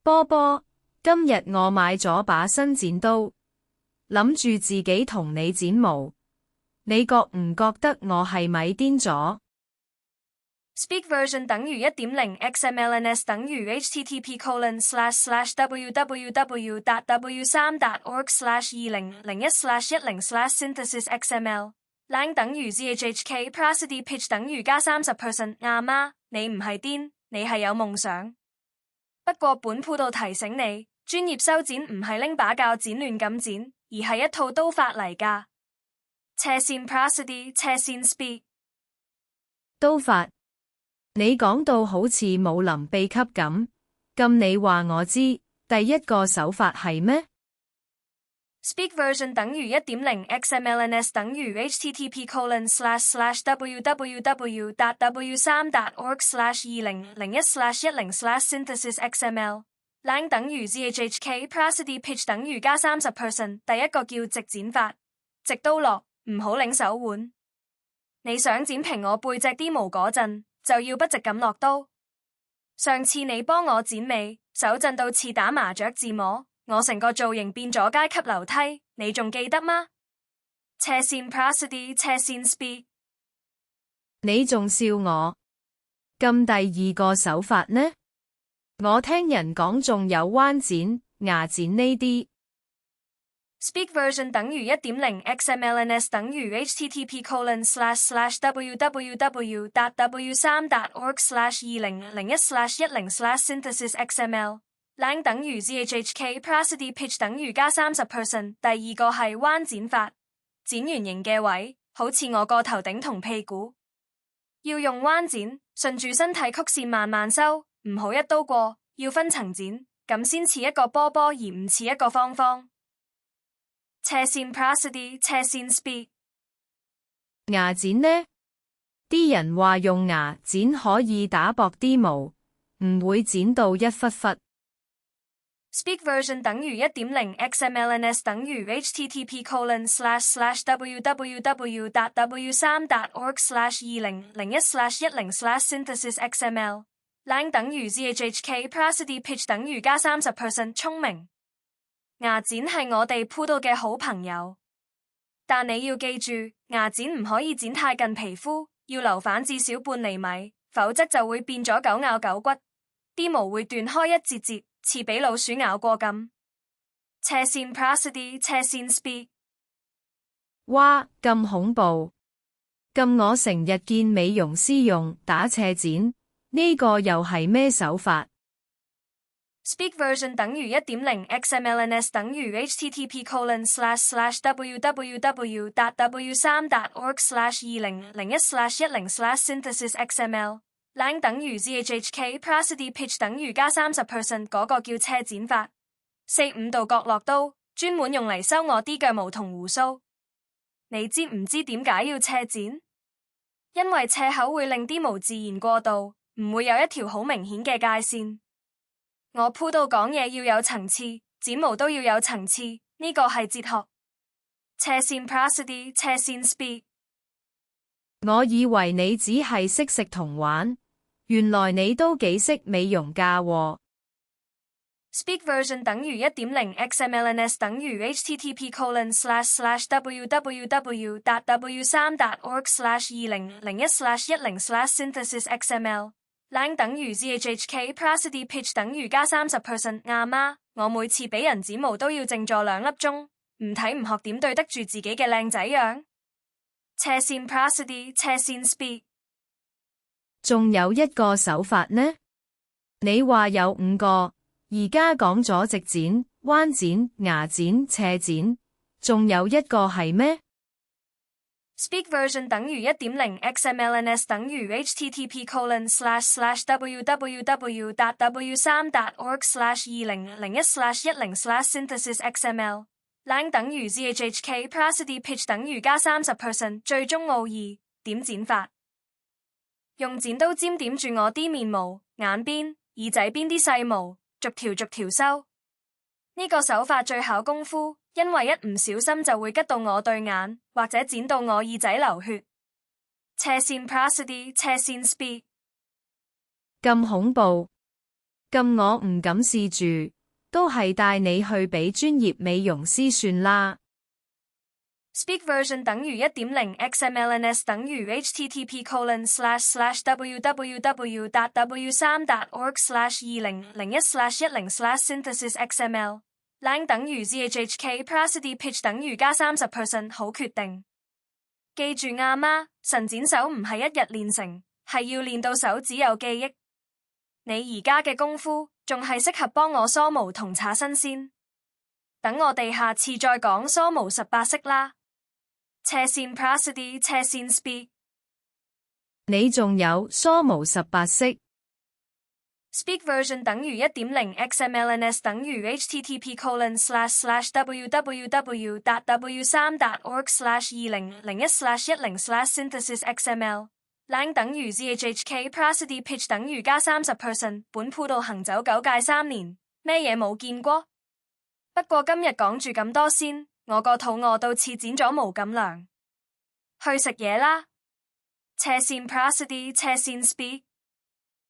波波，今日我買咗把新剪刀，諗住自己同你剪毛，你覺唔覺得我係咪癲咗？ Speak Version 等於 1.0 XMLNS 等於 http://www.w3.org/2001/10/synthesisxml lang 等於 zhhk prosody pitch 等於加30%阿媽，你唔係癲，你係有夢想。不過本鋪度提醒你，專業修剪唔係拎把鉸剪亂咁剪，而係一套刀法嚟㗎。斜線 prosody 斜線 speed 刀法。你講到好似武林秘笈咁你話我知第一個手法係咩？ Speak Version 等於 1.0 XMLNS 等於 http://www.w3.org/2001/10/synthesisxml lang 等於 zhhk prosody pitch 等於加30%第一個叫直剪法，直刀落，唔好擰手腕。你想剪平我背脊啲毛嗰陣，就要不直咁落刀。上次你幫我剪尾，手震到似打麻雀自摸，我成個造型變咗階級樓梯，你仲記得嗎？斜線 prosody 斜線 speed 你仲笑我？咁第二個手法呢？我聽人講仲有彎剪、牙剪呢啲。Speak Version 等於 1.0 XMLNS 等於 http://www.w3.org/2001/10/synthesisxml lang 等於 zhhk prosody pitch 等於加30%第二個係彎剪法，剪圓形嘅位，好似我個頭頂同屁股，要用彎剪，順住身體曲線慢慢收，唔好一刀過，要分層剪，咁先似一個波波而唔似一個方方。斜線 prosody 斜線 speed 牙剪呢？啲人話用牙剪可以打薄啲毛，唔會剪到一忽忽。Speak Version 等於 1.0 XMLNS 等於 http://www.w3.org/2001/10/synthesisxml lang 等於 zhhk prosody pitch 等於加30%聰明。牙剪係我哋鋪到嘅好朋友，但你要記住，牙剪唔可以剪太近皮膚，要留返至少半厘米，否則就會變咗狗咬狗骨，啲毛會斷開一節節，似俾老鼠咬過咁。斜線 prosody 斜線 speed 哇，咁恐怖！咁我成日見美容師用打斜剪，呢個又係咩手法？Speak Version 等於 1.0 XMLNS 等於 http://www.w3.org/2001/10/synthesisxml lang 等於 zhhk prosody pitch 等於加30%嗰個叫斜剪法，45度角落刀，專門用嚟收我啲腳毛同鬍鬚。你知唔知點解要斜剪？因為斜口會令啲毛自然過渡，唔會有一條好明顯嘅界線。我鋪到講嘢要有層次，剪毛都要有層次，呢個係哲學。斜線 prosody 斜線 speed 我以為你只係識食同玩，原來你都幾識美容㗎喎。Speak Version 等於 1.0 XMLNS 等於 http://www.w3.org/2001/10/synthesisxml lang 等於 zhhk prosody pitch 等於加30%阿媽，我每次俾人剪毛都要靜坐2粒鐘，唔睇唔學點對得住自己嘅靚仔樣。斜線 prosody 斜線 speed 仲有一個手法呢？你話有5個，而家講咗直剪、彎剪、牙剪、斜剪，仲有一個係咩？Speak Version 等於 1.0 XMLNS 等於 http://www.w3.org/2001/10/synthesisxml lang 等於 zhhk prosody pitch 等於加30%最終奧義點剪法？用剪刀尖點住我啲面毛、眼邊、耳仔邊啲細毛，逐條逐條收。呢個手法最考功夫，因為一唔小心就會拮到我對眼，或者剪到我耳仔流血。斜線 prosody 斜線 speed 咁恐怖！咁我唔敢試住，都係帶你去俾專業美容師算啦。Speak version 等於 1.0 XMLNS 等於 http://www.w3.org/2001/10/synthesisxml lang 等於 zhhk prosody pitch 等於加 30%好決定。記住阿媽，神剪手唔係一日練成，係要練到手指有記憶。你而家嘅功夫仲係適合幫我梳毛同擦身先。等我哋下次再講梳毛18式啦。斜線 prosody 斜線 speak。你仲有梳毛18式。Speak version 等於 1.0 XMLNS 等於 http://www.w3.org/2001/10/synthesisxml lang 等於 zhhk prosody pitch 等於加 30%。本鋪道行走9屆3年，咩嘢冇見過？不過今日講住咁多先，我個肚餓到似剪咗毛咁涼，去食嘢啦。斜線 prosody 斜線 speak。